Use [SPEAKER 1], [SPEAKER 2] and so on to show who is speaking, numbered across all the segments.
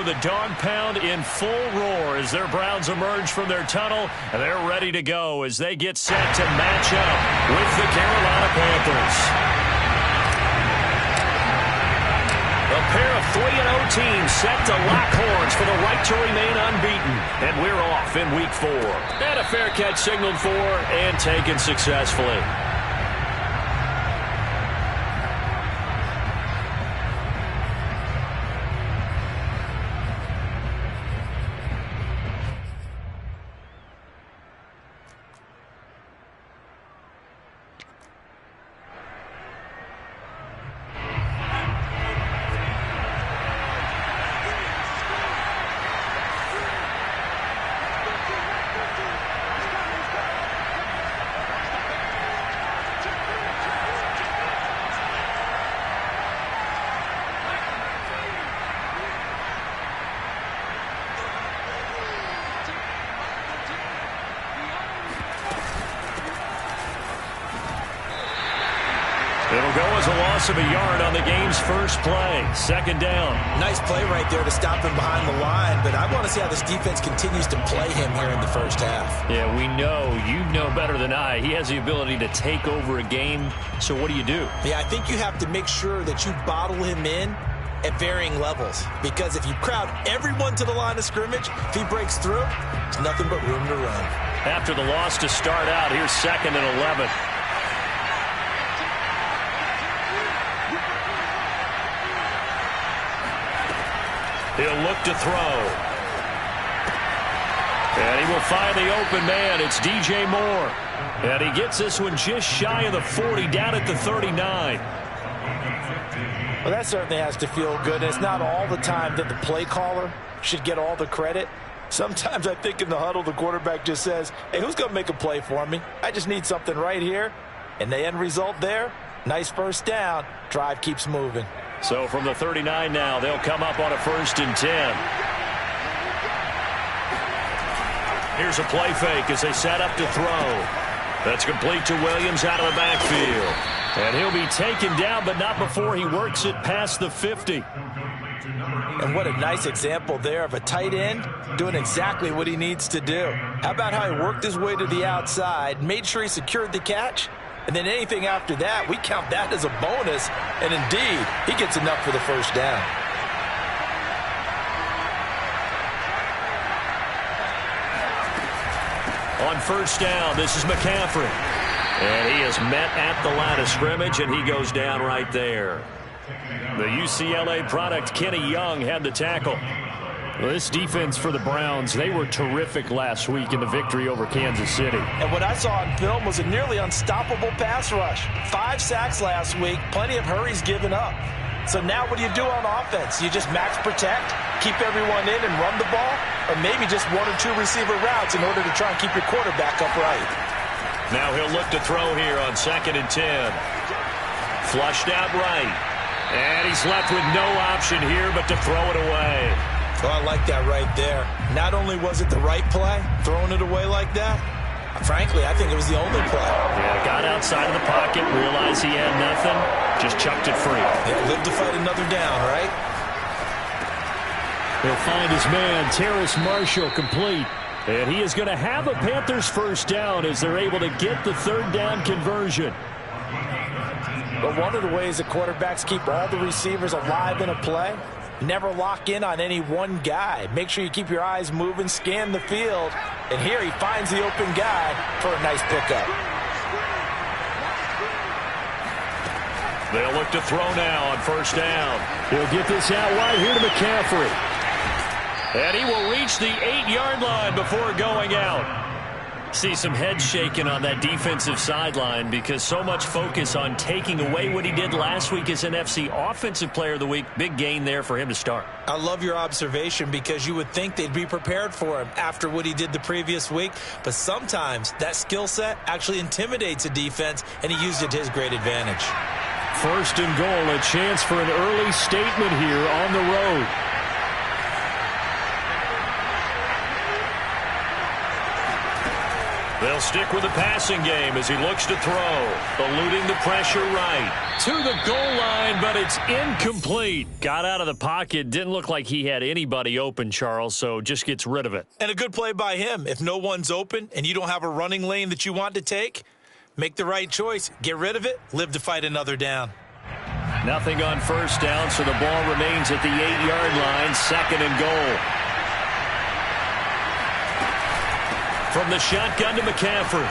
[SPEAKER 1] the dog pound in full roar as their Browns emerge from their tunnel, and they're ready to go as they get set to match up with the Carolina Panthers. A pair of 3-0 teams set to lock horns for the right to remain unbeaten, and we're off in Week 4. And a fair catch signaled for and taken successfully. It'll go as a loss of a yard on the game's first play. Second down.
[SPEAKER 2] Nice play right there to stop him behind the line, but I want to see how this defense continues to play him here in the first half.
[SPEAKER 1] Yeah, we know. You know better than I. He has the ability to take over a game, so what do you do?
[SPEAKER 2] Yeah, I think you have to make sure that you bottle him in at varying levels, because if you crowd everyone to the line of scrimmage, if he breaks through, there's nothing but room to run.
[SPEAKER 1] After the loss to start out, here's 2nd and 11. He'll look to throw. And he will find the open man. It's DJ Moore. And he gets this one just shy of the 40, down at the 39.
[SPEAKER 3] Well, that certainly has to feel good. It's not all the time that the play caller should get all the credit. Sometimes I think in the huddle, the quarterback just says, hey, who's going to make a play for me? I just need something right here. And the end result there, nice first down. Drive keeps moving.
[SPEAKER 1] So from the 39 now, they'll come up on a 1st and 10. Here's a play fake as they set up to throw. That's complete to Williams out of the backfield. And he'll be taken down, but not before he works it past the 50.
[SPEAKER 3] And what a nice example there of a tight end doing exactly what he needs to do. How about how he worked his way to the outside, made sure he secured the catch, and then anything after that, we count that as a bonus. And indeed, he gets enough for the first down.
[SPEAKER 1] On 1st down, this is McCaffrey. And he is met at the line of scrimmage, and he goes down right there. The UCLA product, Kenny Young, had the tackle. Well, this defense for the Browns, they were terrific last week in the victory over Kansas City.
[SPEAKER 3] And what I saw on film was a nearly unstoppable pass rush. 5 sacks last week, plenty of hurries given up. So now what do you do on offense? You just max protect, keep everyone in and run the ball, or maybe just 1 or 2 receiver routes in order to try and keep your quarterback upright.
[SPEAKER 1] Now he'll look to throw here on 2nd and 10. Flushed out right. And he's left with no option here but to throw it away.
[SPEAKER 2] Oh, I like that right there. Not only was it the right play, throwing it away like that, frankly, I think it was the only play.
[SPEAKER 1] Yeah, got outside of the pocket, realized he had nothing, just chucked it free.
[SPEAKER 2] Yeah, live to fight another down, right?
[SPEAKER 1] He'll find his man, Terrace Marshall, complete. And he is going to have a Panthers first down as they're able to get the 3rd down conversion.
[SPEAKER 3] But one of the ways that quarterbacks keep all the receivers alive in a play, never lock in on any one guy. Make sure you keep your eyes moving, scan the field. And here he finds the open guy for a nice pickup.
[SPEAKER 1] They'll look to throw now on 1st down. He'll get this out wide here to McCaffrey. And he will reach the 8-yard line before going out. See some head shaking on that defensive sideline because so much focus on taking away what he did last week as NFC Offensive Player of the Week. Big gain there for him to start.
[SPEAKER 2] I love your observation because you would think they'd be prepared for him after what he did the previous week. But sometimes that skill set actually intimidates a defense, and he used it to his great advantage.
[SPEAKER 1] 1st and goal, a chance for an early statement here on the road. They'll He'll stick with the passing game as he looks to throw. Eluding the pressure right. To the goal line, but it's incomplete. Got out of the pocket. Didn't look like he had anybody open, Charles, so just gets rid of it.
[SPEAKER 2] And a good play by him. If no one's open and you don't have a running lane that you want to take, make the right choice. Get rid of it. Live to fight another down.
[SPEAKER 1] Nothing on first down, so the ball remains at the 8-yard line, 2nd and goal. From the shotgun to McCaffrey.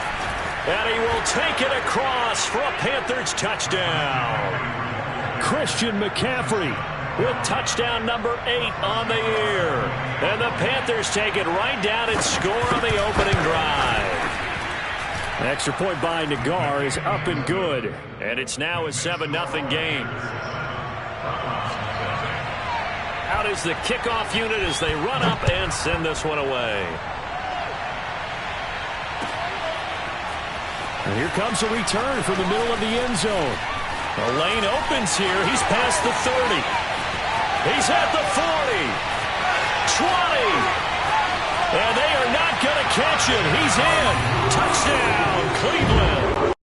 [SPEAKER 1] And he will take it across for a Panthers touchdown. Christian McCaffrey with touchdown number 8 on the year. And the Panthers take it right down and score on the opening drive. An extra point by Nagar is up and good. And it's now a 7-0 game. Out is the kickoff unit as they run up and send this one away. And here comes a return from the middle of the end zone. The lane opens here. He's past the 30. He's at the 40. 20. And they are not going to catch him. He's in. Touchdown, Cleveland.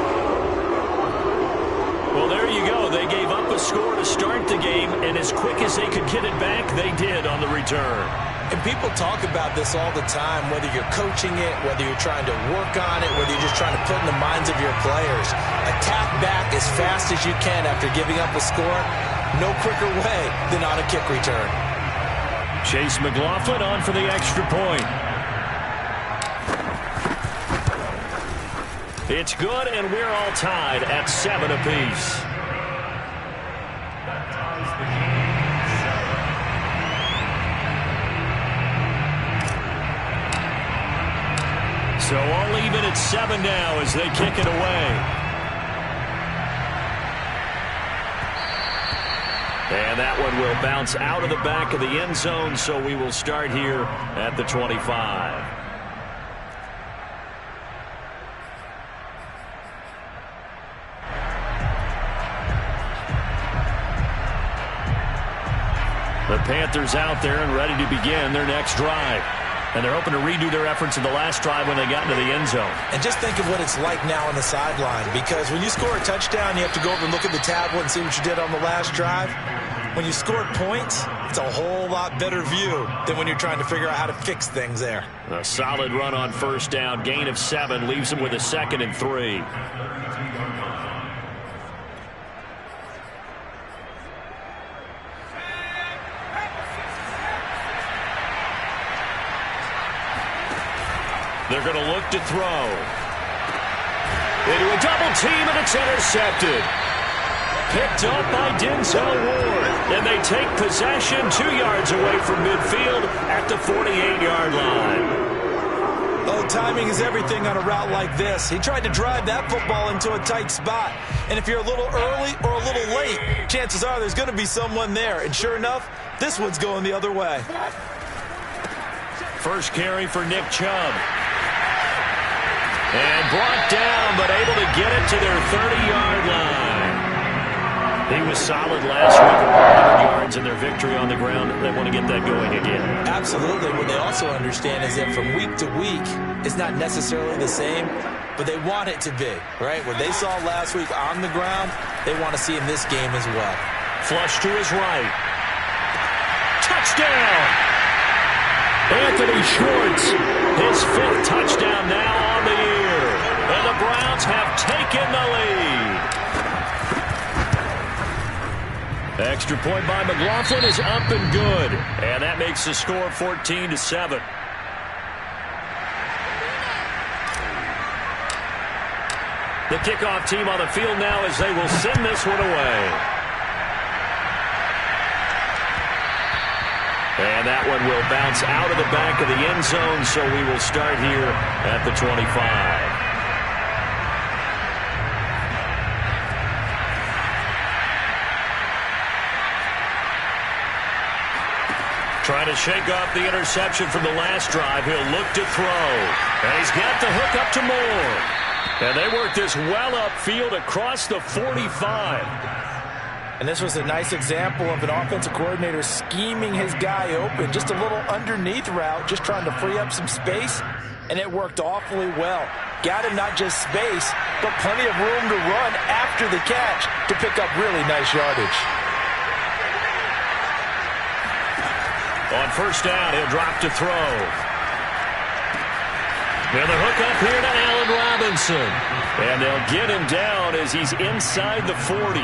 [SPEAKER 1] Well, there you go. They gave up a score to start the game, and as quick as they could get it back, they did on the return.
[SPEAKER 2] And people talk about this all the time, whether you're coaching it, whether you're trying to work on it, whether you're just trying to put in the minds of your players. Attack back as fast as you can after giving up a score. No quicker way than on a kick return.
[SPEAKER 1] Chase McLaughlin on for the extra point. It's good, and we're all tied at 7 apiece. So all even at 7 now as they kick it away. And that one will bounce out of the back of the end zone, so we will start here at the 25. The Panthers out there and ready to begin their next drive. And they're hoping to redo their efforts in the last drive when they got into the end zone.
[SPEAKER 2] And just think of what it's like now on the sideline, because when you score a touchdown, you have to go over and look at the tablet and see what you did on the last drive. When you score points, it's a whole lot better view than when you're trying to figure out how to fix things there.
[SPEAKER 1] A solid run on first down. Gain of 7 leaves them with a 2nd and 3. They're going to look to throw. Into a double team, and it's intercepted. Picked up by Denzel Ward. And they take possession 2 yards away from midfield at the 48-yard line.
[SPEAKER 2] Oh, timing is everything on a route like this. He tried to drive that football into a tight spot. And if you're a little early or a little late, chances are there's going to be someone there. And sure enough, this one's going the other way.
[SPEAKER 1] First carry for Nick Chubb. And brought down, but able to get it to their 30-yard line. He was solid last week at 100 yards in their victory on the ground. They want to get that going again.
[SPEAKER 2] Absolutely. What they also understand is that from week to week, it's not necessarily the same, but they want it to be, right? What they saw last week on the ground, they want to see in this game as well.
[SPEAKER 1] Flush to his right. Touchdown! Anthony Schwartz, his 5th touchdown now on the year. And the Browns have taken the lead. Extra point by McLaughlin is up and good. And that makes the score 14-7. The kickoff team on the field now as they will send this one away. And that one will bounce out of the back of the end zone, so we will start here at the 25. Trying to shake off the interception from the last drive. He'll look to throw. And he's got the hook up to Moore. And they work this well upfield across the 45.
[SPEAKER 3] And this was a nice example of an offensive coordinator scheming his guy open. Just a little underneath route, just trying to free up some space, and it worked awfully well. got him not just space, but plenty of room to run after the catch to pick up really nice yardage.
[SPEAKER 1] On first down, he'll drop to throw. Now the hook up here to Allen Robinson. And they'll get him down as he's inside the 40.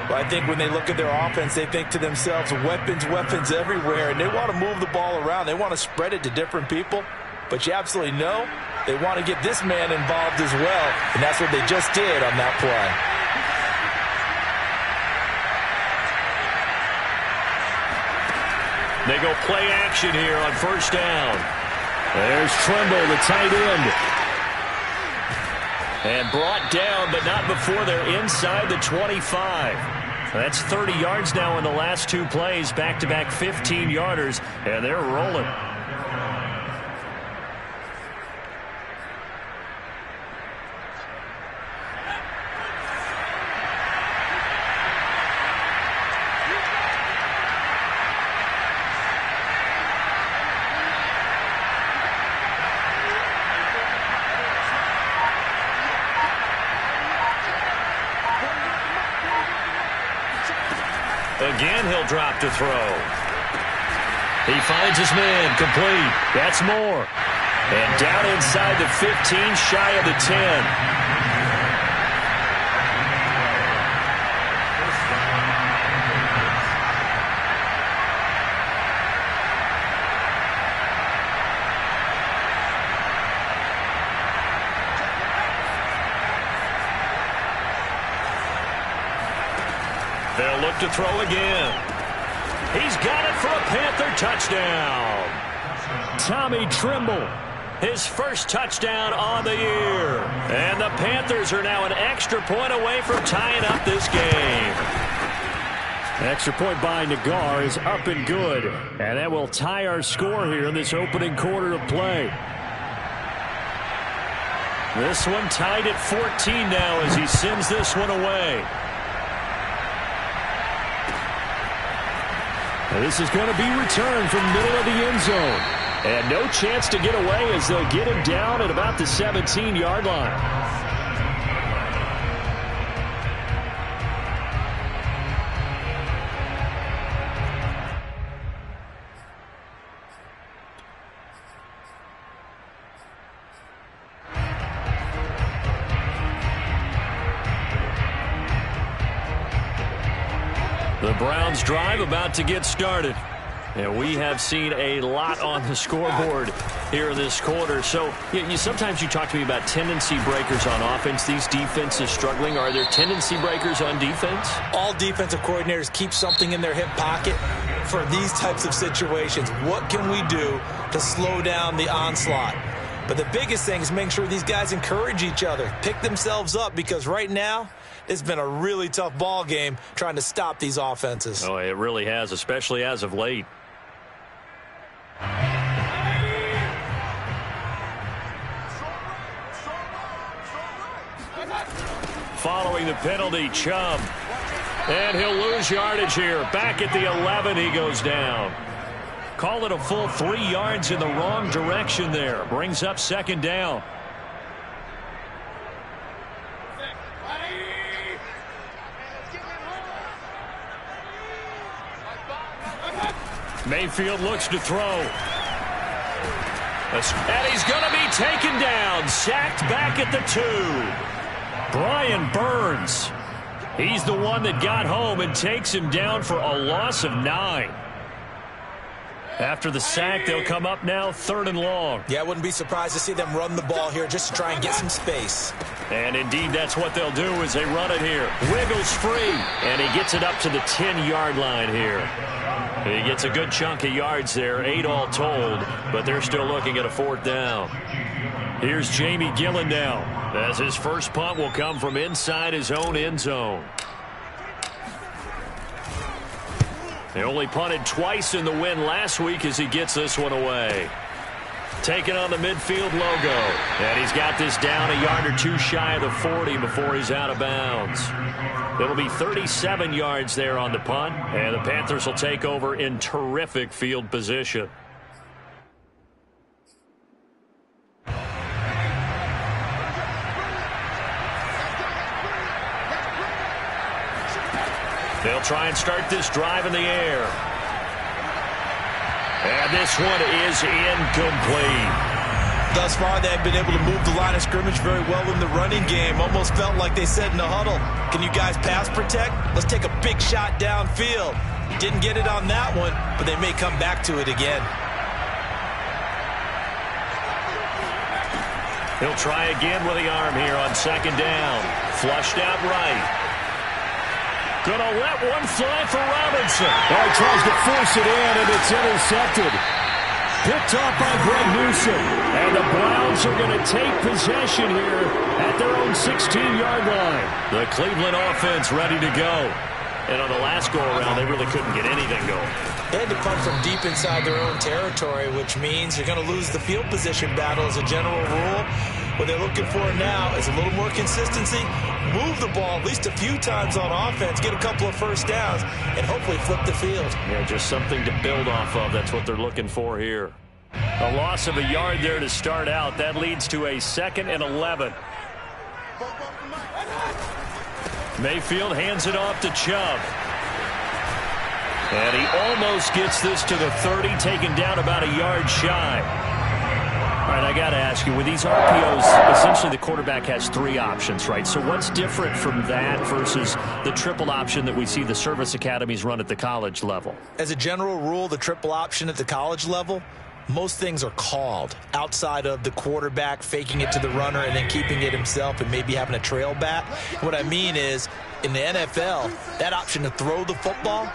[SPEAKER 3] Well, I think when they look at their offense, they think to themselves, weapons, weapons everywhere, and they want to move the ball around. They want to spread it to different people. But you absolutely know they want to get this man involved as well, and that's what they just did on that play.
[SPEAKER 1] They go play action here on first down. There's Trimble, the tight end. And brought down, but not before they're inside the 25. That's 30 yards now in the last two plays, back-to-back 15-yarders, and they're rolling. Again, he'll drop to throw. He finds his man, complete. That's more. And down inside the 15, shy of the 10. They'll look to throw again. He's got it for a Panther touchdown. Tommy Trimble, his first touchdown on the year. And the Panthers are now an extra point away from tying up this game. Extra point by Nagar is up and good. And that will tie our score here in this opening quarter of play. This one tied at 14 now as he sends this one away. This is going to be returned from the middle of the end zone. And no chance to get away as they'll get him down at about the 17-yard line. The Browns drive about to get started. And we have seen a lot on the scoreboard here in this quarter. So sometimes you talk to me about tendency breakers on offense. These defenses struggling. Are there tendency breakers on defense?
[SPEAKER 2] All defensive coordinators keep something in their hip pocket for these types of situations. What can we do to slow down the onslaught? But the biggest thing is making sure these guys encourage each other, pick themselves up, because right now it's been a really tough ball game trying to stop these offenses.
[SPEAKER 1] Oh, it really has, especially as of late. Following the penalty, Chubb. And he'll lose yardage here. Back at the 11, he goes down. Call it a full 3 yards in the wrong direction there. Brings up second down. Mayfield looks to throw. And he's going to be taken down. Sacked back at the 2. Brian Burns. He's the one that got home and takes him down for a loss of 9. After the sack, they'll come up now 3rd and long.
[SPEAKER 2] Yeah, I wouldn't be surprised to see them run the ball here just to try and get some space.
[SPEAKER 1] And indeed, that's what they'll do as they run it here. Wiggles free, and he gets it up to the 10-yard line here. He gets a good chunk of yards there, 8 all told, but they're still looking at a 4th down. Here's Jamie Gillen now, as his first punt will come from inside his own end zone. They only punted twice in the win last week as he gets this one away. Taking on the midfield logo. And he's got this down a yard or 2 shy of the 40 before he's out of bounds. It'll be 37 yards there on the punt. And the Panthers will take over in terrific field position. They'll try and start this drive in the air. And this one is incomplete.
[SPEAKER 2] Thus far, they've been able to move the line of scrimmage very well in the running game. Almost felt like they said in the huddle, can you guys pass protect? Let's take a big shot downfield. Didn't get it on that one, but they may come back to it again.
[SPEAKER 1] He'll try again with the arm here on second down. Flushed out right. Gonna let one fly for Robinson.
[SPEAKER 4] Oh, he tries to force it in, and it's intercepted. Picked off by Greg Newsom.
[SPEAKER 1] And the Browns are going to take possession here at their own 16-yard line. The Cleveland offense ready to go. And on the last go-around, they really couldn't get anything going.
[SPEAKER 2] They had to punt from deep inside their own territory, which means you're going to lose the field position battle as a general rule. What they're looking for now is a little more consistency, move the ball at least a few times on offense, get a couple of first downs, and hopefully flip the field.
[SPEAKER 1] Yeah, just something to build off of. That's what they're looking for here. A loss of a yard there to start out. That leads to a 2nd and 11. Mayfield hands it off to Chubb. And he almost gets this to the 30, taken down about a yard shy. All right, I got to ask you, with these RPOs, essentially the quarterback has 3 options, right? So what's different from that versus the triple option that we see the service academies run at the college level?
[SPEAKER 2] As a general rule, the triple option at the college level, most things are called outside of the quarterback faking it to the runner and then keeping it himself and maybe having a trail back. What I mean is, in the NFL, that option to throw the football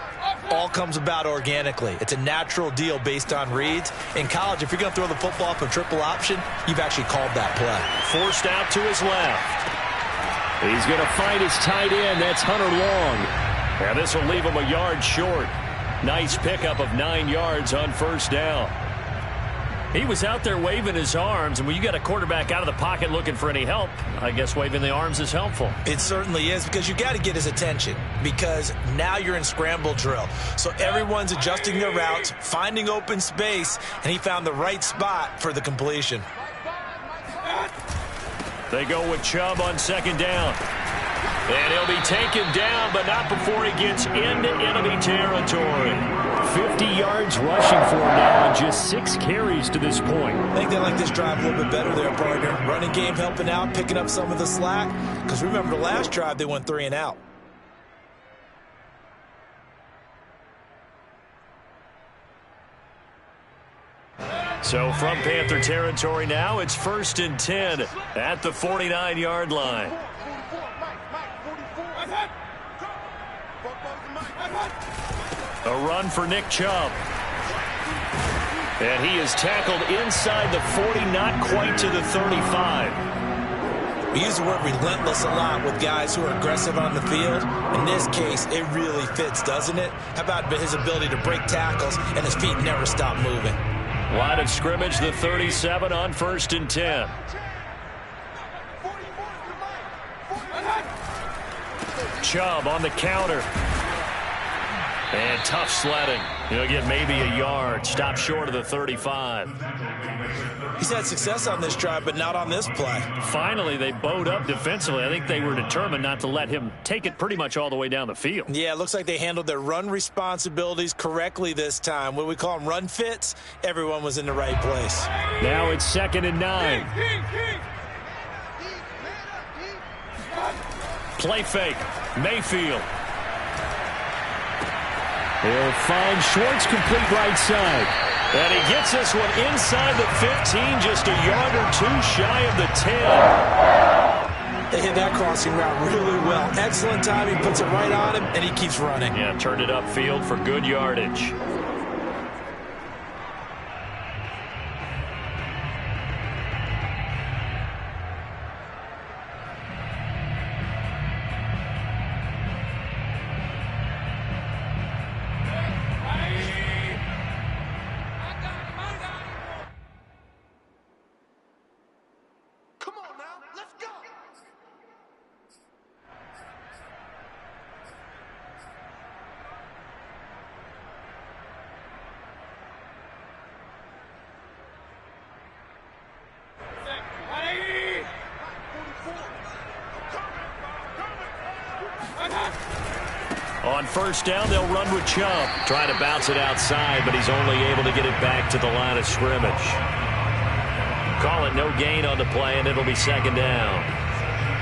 [SPEAKER 2] all comes about organically. It's a natural deal based on reads. In college, if you're going to throw the football up a triple option, you've actually called that play.
[SPEAKER 1] Forced out to his left. He's going to find his tight end. That's Hunter Long. And this will leave him a yard short. Nice pickup of 9 yards on first down. He was out there waving his arms, and when you got a quarterback out of the pocket looking for any help, I guess waving the arms is helpful.
[SPEAKER 2] It certainly is, because you got to get his attention, because now you're in scramble drill. So everyone's adjusting their routes, finding open space, and he found the right spot for the completion.
[SPEAKER 1] They go with Chubb on second down. And he'll be taken down, but not before he gets into enemy territory. 50 yards rushing for him now, and just 6 carries to this point.
[SPEAKER 2] I think they like this drive a little bit better there, partner. Running game helping out, picking up some of the slack. Because remember, the last drive, they went 3 and out.
[SPEAKER 1] So from Panther territory now, it's 1st and 10 at the 49-yard line. A run for Nick Chubb. And he is tackled inside the 40, not quite to the 35.
[SPEAKER 2] We use the word relentless a lot with guys who are aggressive on the field. In this case, it really fits, doesn't it? How about his ability to break tackles and his feet never stop moving?
[SPEAKER 1] Line of scrimmage, the 37 on 1st and 10. Chubb on the counter. And tough sledding. He'll get maybe a yard. Stop short of the 35.
[SPEAKER 2] He's had success on this drive, but not on this play.
[SPEAKER 1] Finally, they bowed up defensively. I think they were determined not to let him take it pretty much all the way down the field.
[SPEAKER 2] Yeah, it looks like they handled their run responsibilities correctly this time. What we call them run fits, everyone was in the right place.
[SPEAKER 1] Now it's 2nd and 9. Play fake. Mayfield. He'll find Schwartz, complete right side. And he gets this one inside the 15, just a yard or 2 shy of the 10.
[SPEAKER 2] They hit that crossing route really well. Excellent timing, puts it right on him, and he keeps running.
[SPEAKER 1] Yeah, turned it upfield for good yardage. On first down, they'll run with Chubb. Trying to bounce it outside, but he's only able to get it back to the line of scrimmage. Call it no gain on the play, and it'll be second down.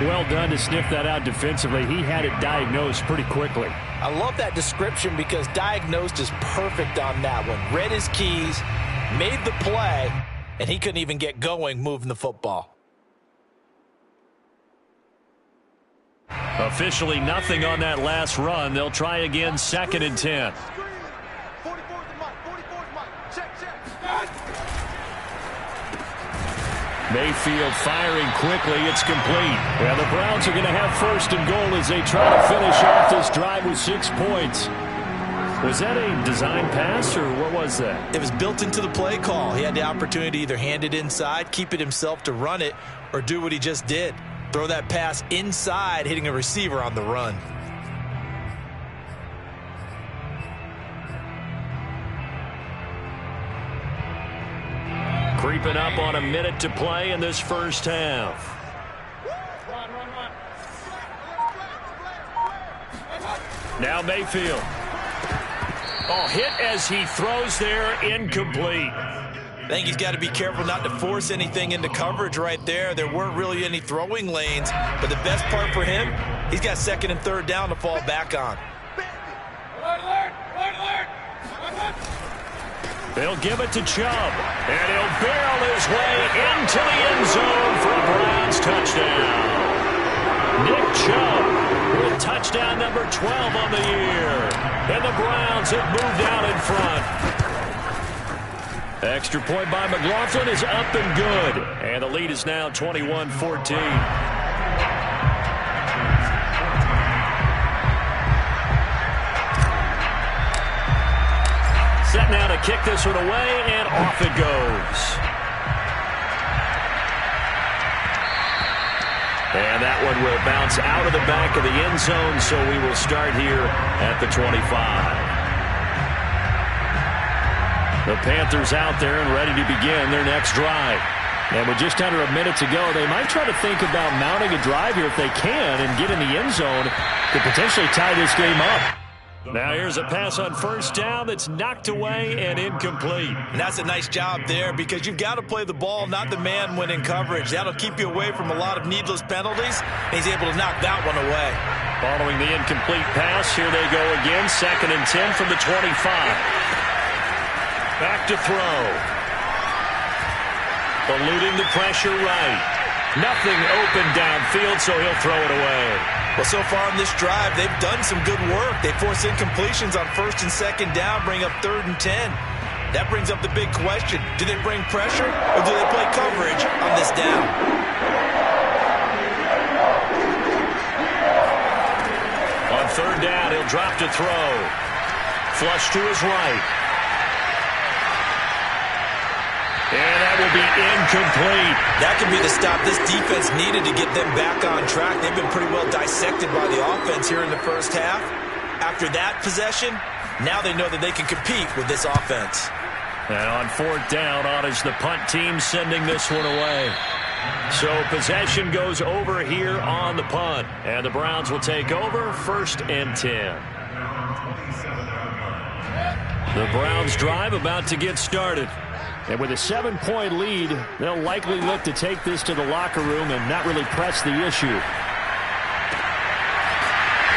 [SPEAKER 4] Well done to sniff that out defensively. He had it diagnosed pretty quickly.
[SPEAKER 3] I love that description because diagnosed is perfect on that one. Read his keys, made the play, and he couldn't even get going moving the football.
[SPEAKER 1] Officially nothing on that last run. They'll try again, 2nd and 10. Mayfield firing quickly. It's complete. Well, the Browns are going to have 1st and goal as they try to finish off this drive with 6 points. Was that a design pass, or what was that?
[SPEAKER 2] It was built into the play call. He had the opportunity to either hand it inside, keep it himself to run it, or do what he just did. Throw that pass inside, hitting a receiver on the run.
[SPEAKER 1] Creeping up on a minute to play in this first half. Now Mayfield. Oh, hit as he throws there, incomplete.
[SPEAKER 2] I think he's got to be careful not to force anything into coverage right there. There weren't really any throwing lanes, but the best part for him, he's got 2nd and 3rd down to fall back on.
[SPEAKER 1] They'll give it to Chubb, and he'll barrel his way into the end zone for a Browns touchdown. Nick Chubb with touchdown number 12 on the year, and the Browns have moved out in front. Extra point by McLaughlin is up and good, and the lead is now 21-14. Set now to kick this one away, and off it goes. And that one will bounce out of the back of the end zone, so we will start here at the 25. The Panthers out there and ready to begin their next drive. And with just under a minute to go, they might try to think about mounting a drive here if they can and get in the end zone to potentially tie this game up. Now here's a pass on first down that's knocked away and incomplete.
[SPEAKER 2] And that's a nice job there because you've got to play the ball, not the man when in coverage. That'll keep you away from a lot of needless penalties. And he's able to knock that one away.
[SPEAKER 1] Following the incomplete pass, here they go again. 2nd and 10 from the 25. Back to throw. Eluding the pressure right. Nothing open downfield, so he'll throw it away.
[SPEAKER 2] Well, so far in this drive, they've done some good work. They force incompletions on 1st and 2nd down, bring up 3rd and 10. That brings up the big question. Do they bring pressure or do they play coverage on this down?
[SPEAKER 1] On 3rd down, he'll drop to throw. Flush to his right. And that will be incomplete.
[SPEAKER 2] That could be the stop this defense needed to get them back on track. They've been pretty well dissected by the offense here in the first half. After that possession, now they know that they can compete with this offense.
[SPEAKER 1] And on 4th down, on is the punt team sending this one away. So possession goes over here on the punt. And the Browns will take over 1st and 10. The Browns drive about to get started. And with a 7-point lead, they'll likely look to take this to the locker room and not really press the issue.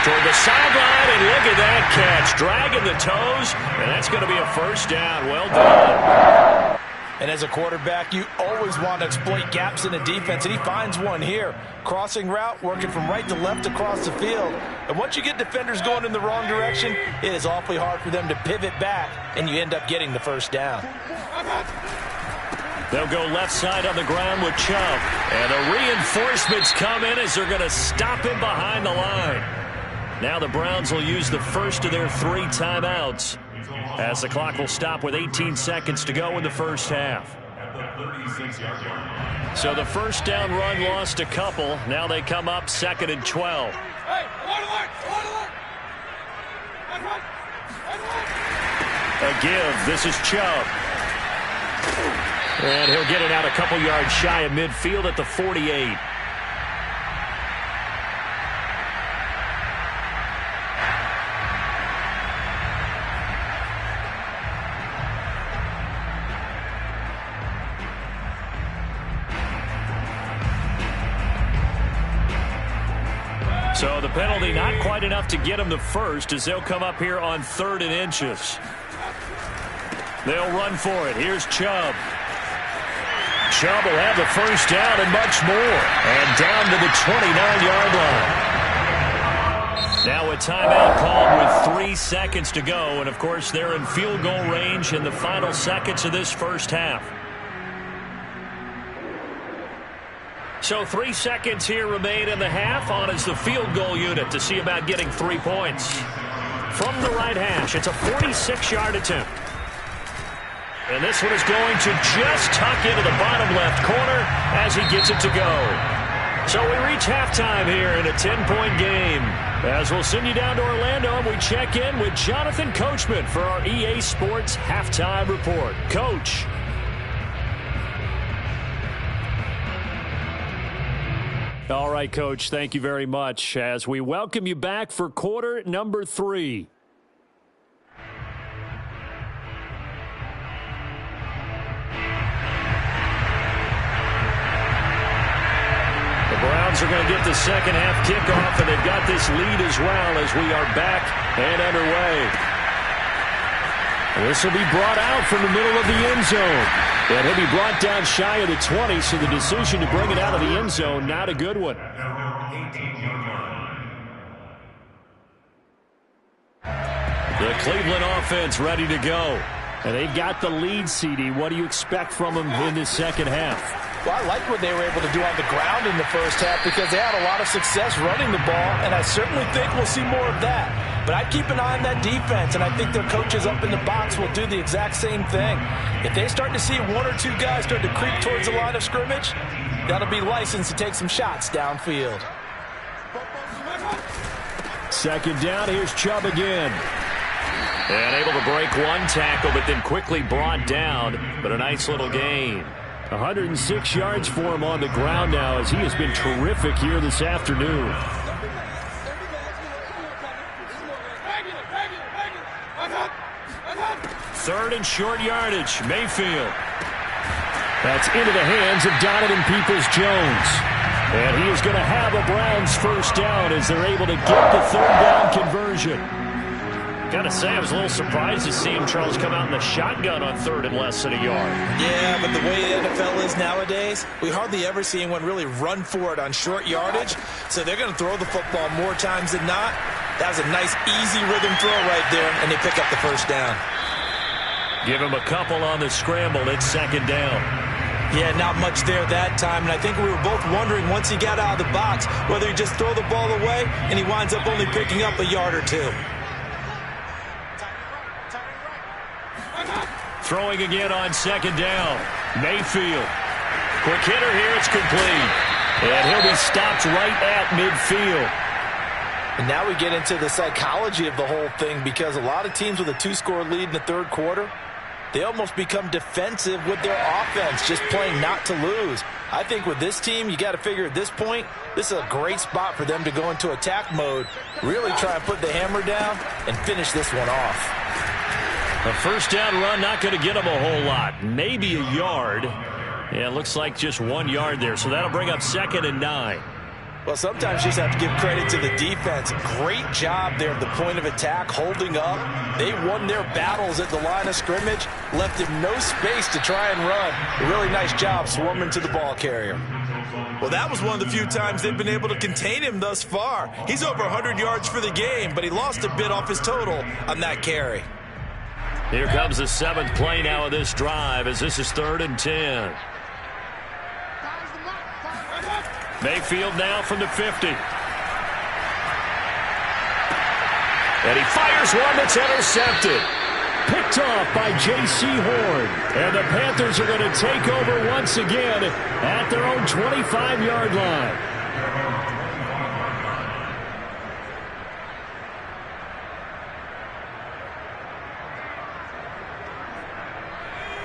[SPEAKER 1] Toward the sideline, and look at that catch. Dragging the toes, and that's going to be a 1st down. Well done.
[SPEAKER 3] And as a quarterback, you always want to exploit gaps in the defense, and he finds one here. Crossing route, working from right to left across the field. And once you get defenders going in the wrong direction, it is awfully hard for them to pivot back, and you end up getting the 1st down.
[SPEAKER 1] They'll go left side on the ground with Chubb. And the reinforcements come in as they're going to stop him behind the line. Now the Browns will use the first of their 3 timeouts, as the clock will stop with 18 seconds to go in the first half. So the 1st down run lost a couple. Now they come up 2nd and 12. A give. This is Chubb. And he'll get it out a couple yards shy of midfield at the 48. So the penalty not quite enough to get them the first as they'll come up here on 3rd and inches. They'll run for it. Here's Chubb. Chubb will have the first down and much more. And down to the 29-yard line. Now a timeout called with 3 seconds to go. And, of course, they're in field goal range in the final seconds of this first half. So 3 seconds here remain in the half. On is the field goal unit to see about getting 3 points. From the right hash, it's a 46-yard attempt. And this one is going to just tuck into the bottom left corner as he gets it to go. So we reach halftime here in a 10-point game. As we'll send you down to Orlando, and we check in with Jonathan Coachman for our EA Sports Halftime Report. Coach. All right, Coach, thank you very much as we welcome you back for quarter number 3. The Browns are going to get the second half kickoff, and they've got this lead as well as we are back and underway. This will be brought out from the middle of the end zone. And he'll be brought down shy of the 20, so the decision to bring it out of the end zone, not a good one. The Cleveland offense ready to go. And they've got the lead, CD. What do you expect from them in this second half?
[SPEAKER 3] Well, I like what they were able to do on the ground in the first half because they had a lot of success running the ball, and I certainly think we'll see more of that. But I'd keep an eye on that defense, and I think their coaches up in the box will do the exact same thing. If they start to see 1 or 2 guys start to creep towards the line of scrimmage, that'll be licensed to take some shots downfield.
[SPEAKER 1] Second down, here's Chubb again. And able to break one tackle, but then quickly brought down. But a nice little gain. 106 yards for him on the ground now as he has been terrific here this afternoon. Third and short yardage, Mayfield. That's into the hands of Donovan Peoples-Jones. And he is going to have a Browns first down as they're able to get the third down conversion. Got to say, I was a little surprised to see him, Charles, come out in the shotgun on third and less than a yard.
[SPEAKER 2] Yeah, but the way the NFL is nowadays, we hardly ever see anyone really run for it on short yardage. So they're going to throw the football more times than not. That was a nice, easy rhythm throw right there, and they pick up the first down.
[SPEAKER 1] Give him a couple on the scramble. It's second down.
[SPEAKER 2] Yeah, not much there that time, and I think we were both wondering once he got out of the box whether he'd just throw the ball away, and he winds up only picking up a yard or 2.
[SPEAKER 1] Throwing again on second down. Mayfield. Quick hitter here. It's complete. And he'll be stopped right at midfield.
[SPEAKER 3] And now we get into the psychology of the whole thing because a lot of teams with a 2-score lead in the third quarter, they almost become defensive with their offense, just playing not to lose. I think with this team, you got to figure at this point, this is a great spot for them to go into attack mode, really try and put the hammer down and finish this one off.
[SPEAKER 1] A first down run not going to get them a whole lot. Maybe a yard. Yeah, it looks like just 1 yard there. So that'll bring up 2nd and 9.
[SPEAKER 3] Well, sometimes you just have to give credit to the defense. Great job there at the point of attack, holding up. They won their battles at the line of scrimmage, left him no space to try and run. A really nice job swarming to the ball carrier.
[SPEAKER 2] Well, that was one of the few times they've been able to contain him thus far. He's over 100 yards for the game, but he lost a bit off his total on that carry.
[SPEAKER 1] Here comes the 7th play now of this drive as this is 3rd and 10. Mayfield now from the 50. And he fires one that's intercepted. Picked off by J.C. Horn. And the Panthers are going to take over once again at their own 25-yard line.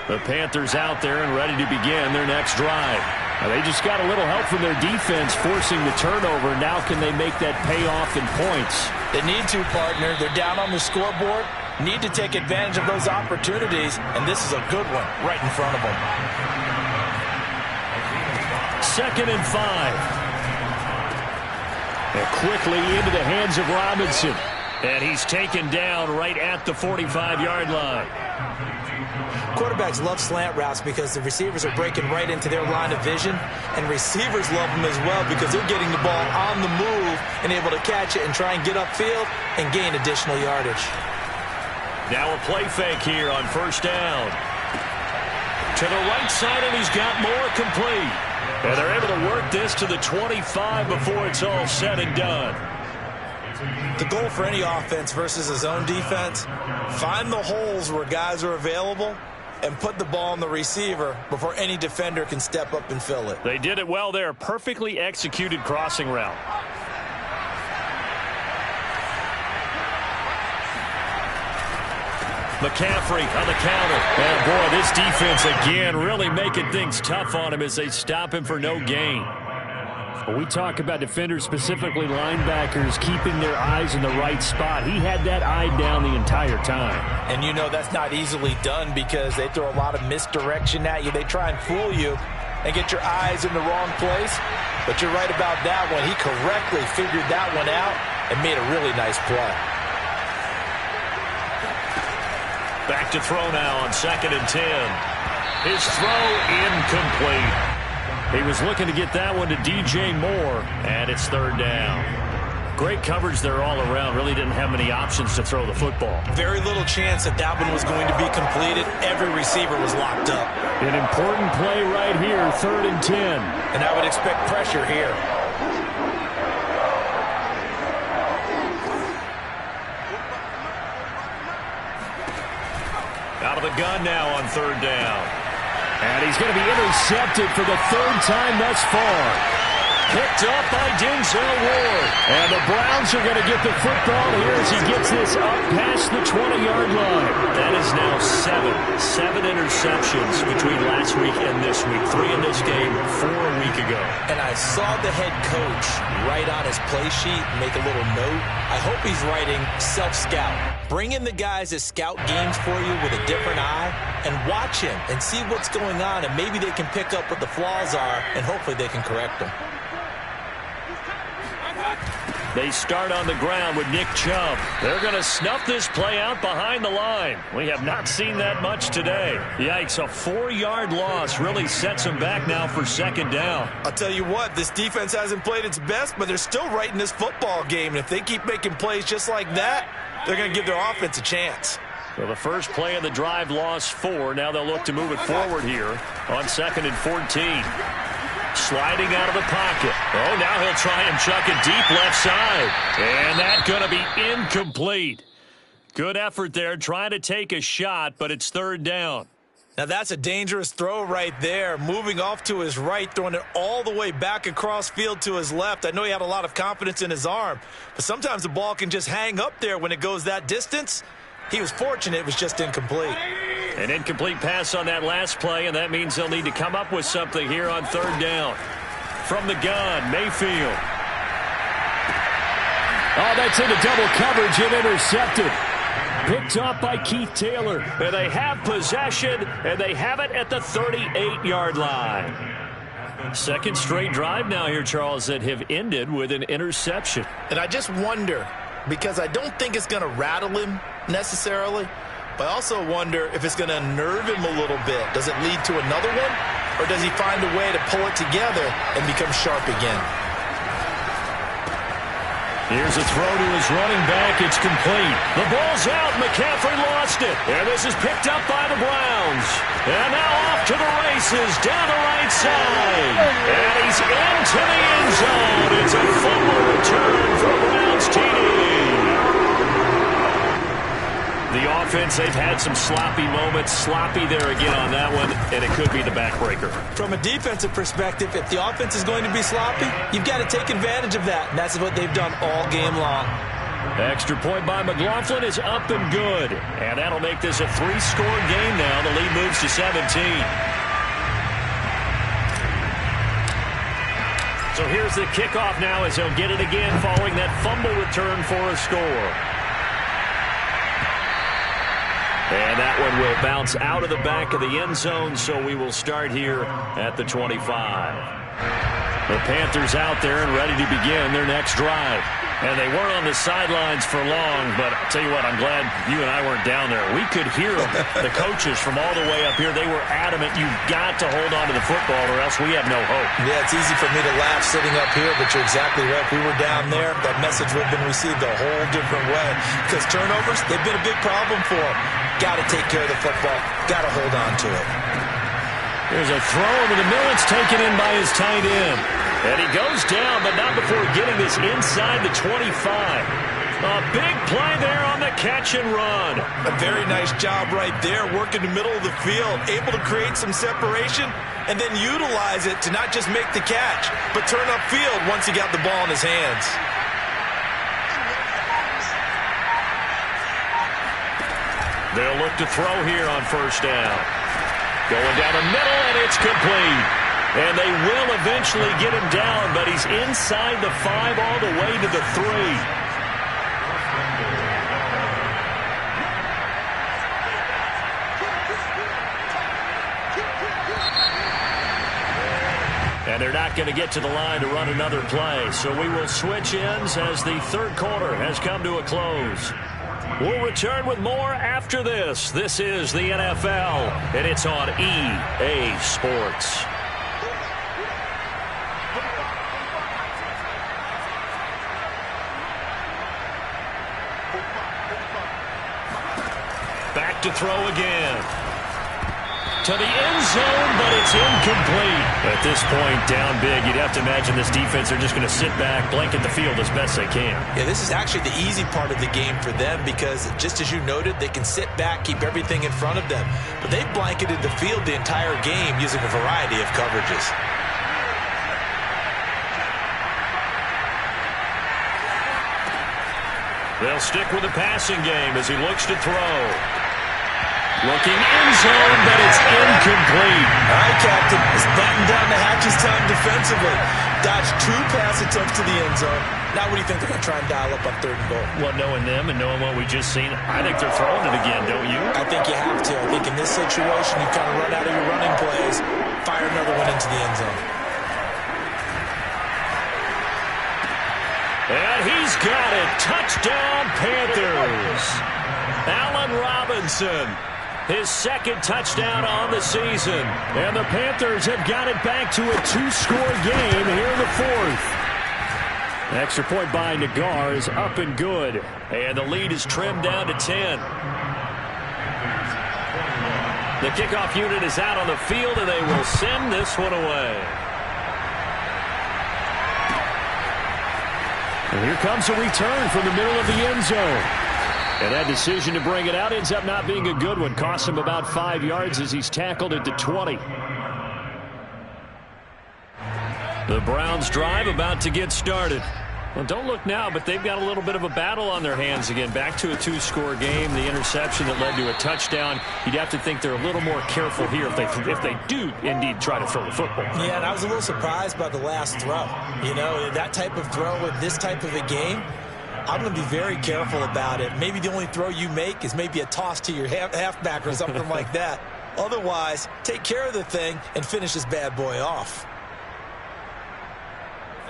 [SPEAKER 1] The Panthers out there and ready to begin their next drive. Now they just got a little help from their defense forcing the turnover. Now can they make that pay off in points?
[SPEAKER 3] They need to, partner. They're down on the scoreboard. Need to take advantage of those opportunities, and this is a good one right in front of them.
[SPEAKER 1] 2nd and 5. And quickly into the hands of Robinson. And he's taken down right at the 45-yard line.
[SPEAKER 2] Quarterbacks love slant routes because the receivers are breaking right into their line of vision, and receivers love them as well because they're getting the ball on the move and able to catch it and try and get upfield and gain additional yardage.
[SPEAKER 1] Now a play fake here on first down. To the right side, and he's got more complete. And they're able to work this to the 25 before it's all said and done.
[SPEAKER 2] The goal for any offense versus a zone defense, find the holes where guys are available and put the ball on the receiver before any defender can step up and fill it.
[SPEAKER 1] They did it well there. Perfectly executed crossing route. McCaffrey on the counter. And boy, this defense again really making things tough on him as they stop him for no gain. When we talk about defenders, specifically linebackers, keeping their eyes in the right spot, he had that eye down the entire time.
[SPEAKER 3] And you know that's not easily done because they throw a lot of misdirection at you. They try and fool you and get your eyes in the wrong place. But you're right about that one. He correctly figured that one out and made a really nice play.
[SPEAKER 1] Back to throw now on 2nd and 10. His throw incomplete. He was looking to get that one to DJ Moore, and it's 3rd down. Great coverage there all around. Really didn't have many options to throw the football.
[SPEAKER 2] Very little chance that that one was going to be completed. Every receiver was locked up.
[SPEAKER 1] An important play right here, 3rd and 10.
[SPEAKER 3] And I would expect pressure here.
[SPEAKER 1] Out of the gun now on 3rd down. And he's going to be intercepted for the 3rd time thus far. Picked up by Denzel Ward. And the Browns are going to get the football here as he gets this up past the 20-yard line. That is now 7 interceptions between last week and this week. 3 in this game, 4 a week ago.
[SPEAKER 2] And I saw the head coach write on his play sheet, make a little note. I hope he's writing self-scout. Bring in the guys that scout games for you with a different eye and watch him and see what's going on, and maybe they can pick up what the flaws are, and hopefully they can correct them.
[SPEAKER 1] They start on the ground with Nick Chubb. They're going to snuff this play out behind the line. We have not seen that much today. Yikes, a 4-yard loss really sets them back now for 2nd down.
[SPEAKER 3] I'll tell you what, this defense hasn't played its best, but they're still right in this football game. And if they keep making plays just like that, they're going to give their offense a chance.
[SPEAKER 1] So the first play of the drive lost 4. Now they'll look to move it forward here on 2nd and 14. Sliding out of the pocket. Oh, now he'll try and chuck it deep left side. And that's going to be incomplete. Good effort there, trying to take a shot, but it's 3rd down.
[SPEAKER 3] Now that's a dangerous throw right there. Moving off to his right, throwing it all the way back across field to his left. I know he had a lot of confidence in his arm, but sometimes the ball can just hang up there when it goes that distance. He was fortunate it was just incomplete.
[SPEAKER 1] An incomplete pass on that last play, and that means they'll need to come up with something here on 3rd down. From the gun, Mayfield. Oh, that's into double coverage and intercepted. Picked off by Keith Taylor. And they have possession, and they have it at the 38-yard line. 2nd straight drive now here, Charles, that have ended with an interception.
[SPEAKER 3] And I just wonder, because I don't think it's going to rattle him necessarily, but I also wonder if it's going to unnerve him a little bit. Does it lead to another one, or does he find a way to pull it together and become sharp again?
[SPEAKER 1] Here's a throw to his running back. It's complete. The ball's out. McCaffrey lost it. And this is picked up by the Browns. And now off to the races down the right side. And he's into the end zone. It's a fumble return for Browns TD. The offense, they've had some sloppy moments. Sloppy there again on that one, and it could be the backbreaker.
[SPEAKER 2] From a defensive perspective, if the offense is going to be sloppy, you've got to take advantage of that, and that's what they've done all game long.
[SPEAKER 1] Extra point by McLaughlin is up and good, and that'll make this a 3-score game now. The lead moves to 17. So here's the kickoff now as he'll get it again following that fumble return for a score. And that one will bounce out of the back of the end zone, so we will start here at the 25. The Panthers out there and ready to begin their next drive. And they weren't on the sidelines for long, but I'll tell you what, I'm glad you and I weren't down there. We could hear them, the coaches from all the way up here. They were adamant, you've got to hold on to the football or else we have no hope.
[SPEAKER 2] Yeah, it's easy for me to laugh sitting up here, but you're exactly right. If we were down there, that message would have been received a whole different way. Because turnovers, they've been a big problem for them. Got to take care of the football. Got to hold on to it.
[SPEAKER 1] There's a throw over the middle. It's taken in by his tight end. And he goes down, but not before getting this inside the 25. A big play there on the catch and run.
[SPEAKER 2] A very nice job right there, working the middle of the field, able to create some separation, and then utilize it to not just make the catch, but turn upfield once he got the ball in his hands.
[SPEAKER 1] They'll look to throw here on first down. Going down the middle, and it's complete. And they will eventually get him down, but he's inside the 5 all the way to the 3. And they're not going to get to the line to run another play. So we will switch ends as the third quarter has come to a close. We'll return with more after this. This is the NFL, and it's on EA Sports. Back to throw again. To the end zone, but it's incomplete. At this point, down big, you'd have to imagine this defense are just going to sit back, blanket the field as best they can.
[SPEAKER 2] Yeah, this is actually the easy part of the game for them because, just as you noted, they can sit back, keep everything in front of them. But they've blanketed the field the entire game using a variety of coverages.
[SPEAKER 1] They'll stick with the passing game as he looks to throw. Looking end zone, but it's incomplete.
[SPEAKER 2] All right, Captain. It's batten down the hatches time defensively. Dodged 2 pass attempts to the end zone. Now what do you think they're going to try and dial up on 3rd and goal?
[SPEAKER 1] Well, knowing them and knowing what we just seen, I think they're throwing it again, don't you?
[SPEAKER 2] I think you have to. I think in this situation, you kind of run out of your running plays, fire another one into the end zone.
[SPEAKER 1] And he's got it. Touchdown, Panthers. Allen Robinson. His 2nd touchdown on the season. And the Panthers have got it back to a 2-score game here in the 4th. Extra point by Nagar is up and good. And the lead is trimmed down to 10. The kickoff unit is out on the field, and they will send this one away. And here comes a return from the middle of the end zone. And that decision to bring it out ends up not being a good one. Costs him about 5 yards as he's tackled at the 20. The Browns drive about to get started. Well, don't look now, but they've got a little bit of a battle on their hands again. Back to a 2-score game. The interception that led to a touchdown. You'd have to think they're a little more careful here if they do indeed try to throw the football.
[SPEAKER 2] Yeah, and I was a little surprised by the last throw. You know, that type of throw with this type of a game, I'm going to be very careful about it. Maybe the only throw you make is maybe a toss to your halfback or something like that. Otherwise, take care of the thing and finish this bad boy off.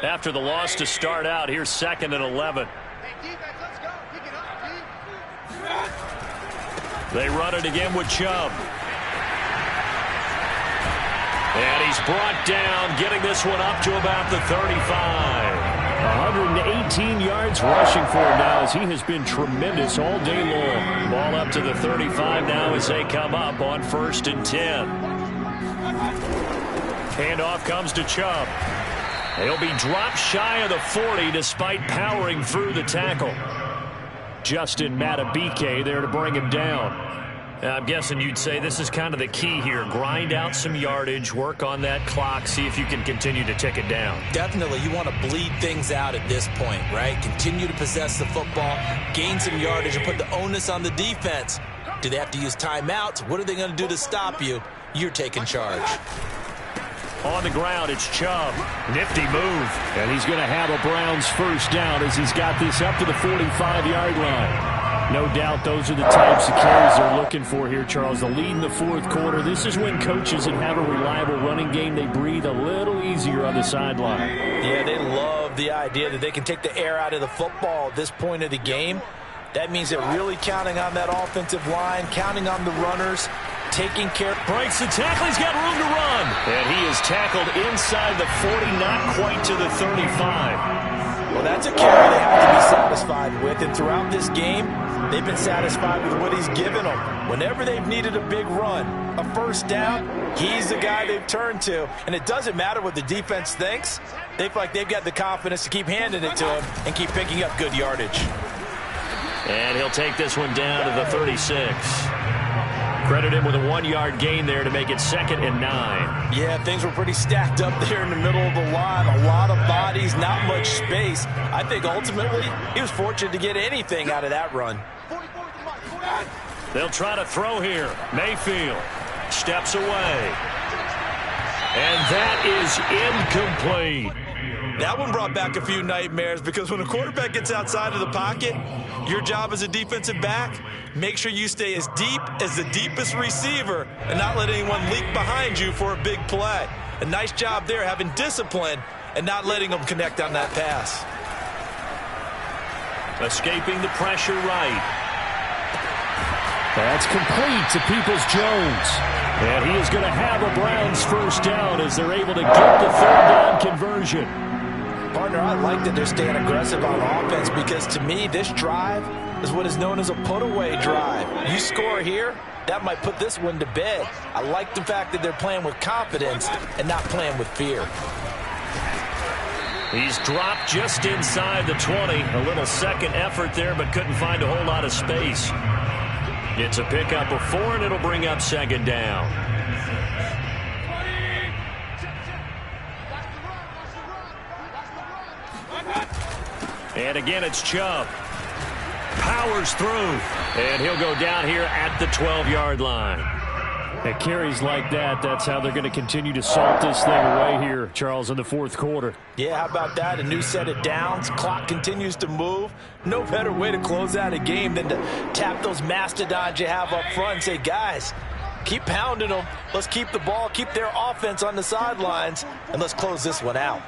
[SPEAKER 1] After the loss to start out, here's 2nd and 11. They run it again with Chubb. And he's brought down, getting this one up to about the 35. 118 yards rushing for him now as he has been tremendous all day long. Ball up to the 35 now as they come up on 1st and 10. Handoff comes to Chubb. He'll be dropped shy of the 40 despite powering through the tackle. Justin Matabike there to bring him down. I'm guessing you'd say this is kind of the key here. Grind out some yardage, work on that clock, see if you can continue to tick it down.
[SPEAKER 2] Definitely. You want to bleed things out at this point, right? Continue to possess the football, gain some yardage, and put the onus on the defense. Do they have to use timeouts? What are they going to do to stop you? You're taking charge.
[SPEAKER 1] On the ground, it's Chubb. Nifty move. And he's going to have a Browns first down as he's got this up to the 45-yard line.
[SPEAKER 4] No doubt those are the types of carries they're looking for here, Charles. The lead in the fourth quarter. This is when coaches that have a reliable running game, they breathe a little easier on the sideline.
[SPEAKER 3] Yeah, they love the idea that they can take the air out of the football at this point of the game. That means they're really counting on that offensive line, counting on the runners, taking care.
[SPEAKER 1] Breaks the tackle. He's got room to run. And he is tackled inside the 40, not quite to the 35.
[SPEAKER 3] Well, that's a carry they have to be satisfied with. And throughout this game, they've been satisfied with what he's given them. Whenever they've needed a big run, a first down, he's the guy they've turned to. And it doesn't matter what the defense thinks. They feel like they've got the confidence to keep handing it to him and keep picking up good yardage.
[SPEAKER 1] And he'll take this one down to the 36. Credit him with a 1-yard gain there to make it 2nd and 9.
[SPEAKER 3] Yeah, things were pretty stacked up there in the middle of the line. A lot of bodies, not much space. I think ultimately he was fortunate to get anything out of that run.
[SPEAKER 1] They'll try to throw here. Mayfield steps away. And that is incomplete.
[SPEAKER 2] That one brought back a few nightmares because when a quarterback gets outside of the pocket, your job as a defensive back, make sure you stay as deep as the deepest receiver and not let anyone leak behind you for a big play. A nice job there having discipline and not letting them connect on that pass.
[SPEAKER 1] Escaping the pressure right.
[SPEAKER 4] That's complete to Peoples-Jones. And he is going to have a Browns first down as they're able to get the 3rd down conversion.
[SPEAKER 3] Partner, I like that they're staying aggressive on offense because to me this drive is what is known as a put-away drive. You score here, that might put this one to bed. I like the fact that they're playing with confidence and not playing with fear.
[SPEAKER 1] He's dropped just inside the 20. A little second effort there, but couldn't find a whole lot of space. It's a pickup of 4, and it'll bring up 2nd down. And again, it's Chubb. Powers through. And he'll go down here at the 12-yard line.
[SPEAKER 4] At carries like that, that's how they're going to continue to salt this thing away here, Charles, in the fourth quarter.
[SPEAKER 3] Yeah, how about that? A new set of downs. Clock continues to move. No better way to close out a game than to tap those mastodons you have up front and say, guys, keep pounding them. Let's keep the ball, keep their offense on the sidelines, and let's close this one out.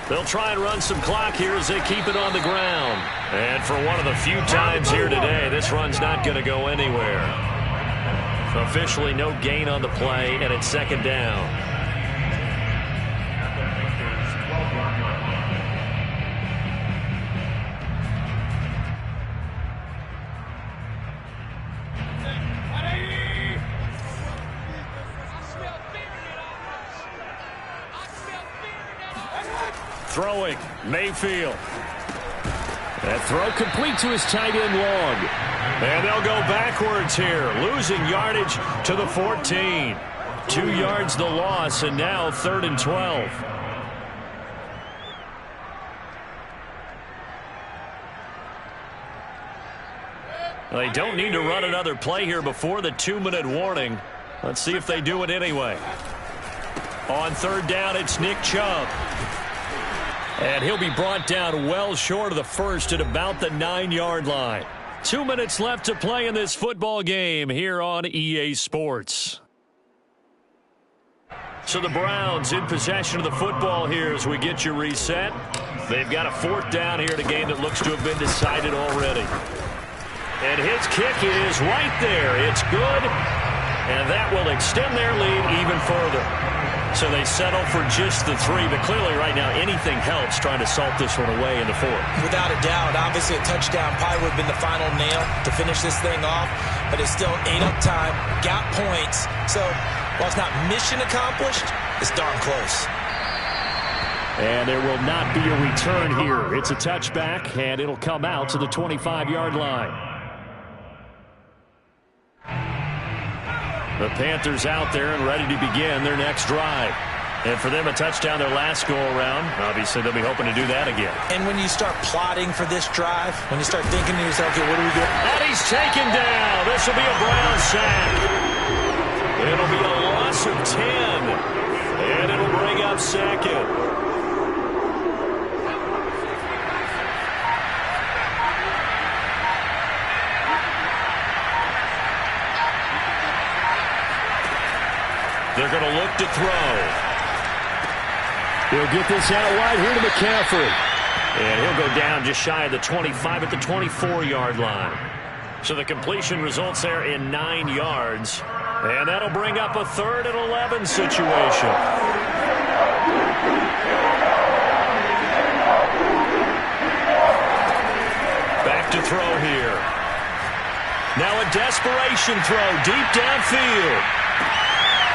[SPEAKER 1] They'll try and run some clock here as they keep it on the ground. And for one of the few times here today, this run's not going to go anywhere. Officially no gain on the play, and it's 2nd down. Throwing, Mayfield. That throw complete to his tight end long. And they'll go backwards here, losing yardage to the 14. 2 yards the loss, and now 3rd and 12. They don't need to run another play here before the 2-minute warning. Let's see if they do it anyway. On 3rd down, it's Nick Chubb. And he'll be brought down well short of the first at about the 9-yard line. 2 minutes left to play in this football game here on EA Sports. So the Browns in possession of the football here as we get you reset. They've got a 4th down here in a game that looks to have been decided already. And his kick is right there. It's good. And that will extend their lead even further. So they settle for just the 3, but clearly right now anything helps trying to salt this one away in the 4th.
[SPEAKER 2] Without a doubt, obviously a touchdown probably would have been the final nail to finish this thing off, but it's still 8 up time, got points. So while it's not mission accomplished, it's darn close.
[SPEAKER 4] And there will not be a return here. It's a touchback, and it'll come out to the 25-yard line. The Panthers out there and ready to begin their next drive. And for them, a touchdown their last go-around. Obviously, they'll be hoping to do that again.
[SPEAKER 2] And when you start plotting for this drive, when you start thinking to yourself, okay, what do we do?
[SPEAKER 1] And he's taken down. This will be a Brown sack. It'll be a loss of 10. And it'll bring up 2nd. They're going to look to throw.
[SPEAKER 4] He'll get this out wide here to McCaffrey.
[SPEAKER 1] And he'll go down just shy of the 25 at the 24-yard line. So the completion results there in 9 yards. And that'll bring up a 3rd and 11 situation. Back to throw here. Now a desperation throw deep downfield.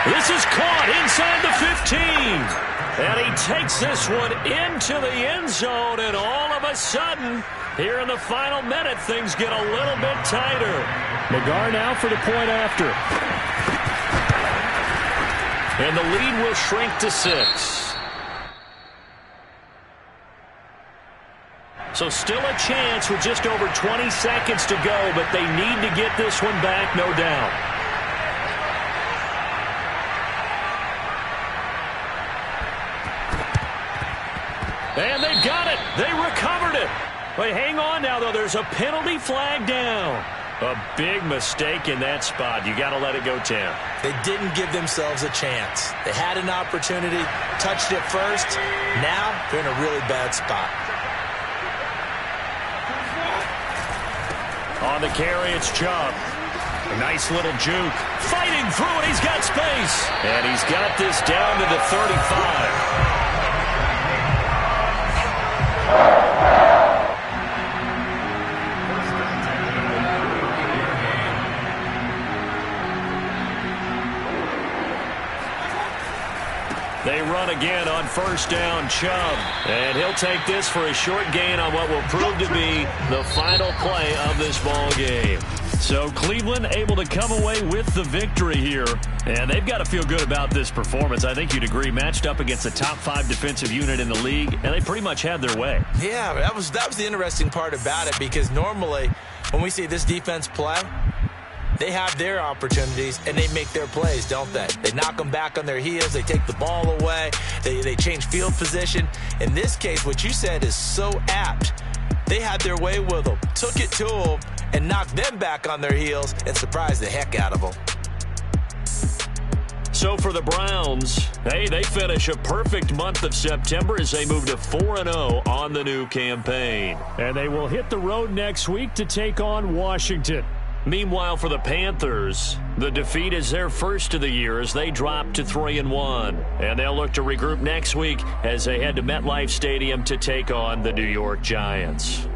[SPEAKER 1] This is caught inside the 15. And he takes this one into the end zone, and all of a sudden, here in the final minute, things get a little bit tighter.
[SPEAKER 4] McGar now for the point after.
[SPEAKER 1] And the lead will shrink to 6. So still a chance with just over 20 seconds to go, but they need to get this one back, no doubt. And they've got it. They recovered it. But hang on now, though. There's a penalty flag down. A big mistake in that spot. You got to let it go, Tim.
[SPEAKER 2] They didn't give themselves a chance. They had an opportunity, touched it first. Now they're in a really bad spot.
[SPEAKER 1] On the carry, it's Chubb. A nice little juke. Fighting through it. He's got space. And he's got this down to the 35. They run again on first down, Chubb. And he'll take this for a short gain on what will prove to be the final play of this ball game. So Cleveland able to come away with the victory here. And they've got to feel good about this performance. I think you'd agree, matched up against a top 5 defensive unit in the league, and they pretty much had their way.
[SPEAKER 2] Yeah, that was the interesting part about it, because normally when we see this defense play, they have their opportunities, and they make their plays, don't they? They knock them back on their heels. They take the ball away. They change field position. In this case, what you said is so apt. They had their way with them, took it to them, and knocked them back on their heels and surprised the heck out of them.
[SPEAKER 1] So for the Browns, hey, they finish a perfect month of September as they move to 4-0 on the new campaign.
[SPEAKER 4] And they will hit the road next week to take on Washington.
[SPEAKER 1] Meanwhile, for the Panthers, the defeat is their first of the year as they drop to 3-1. And they'll look to regroup next week as they head to MetLife Stadium to take on the New York Giants.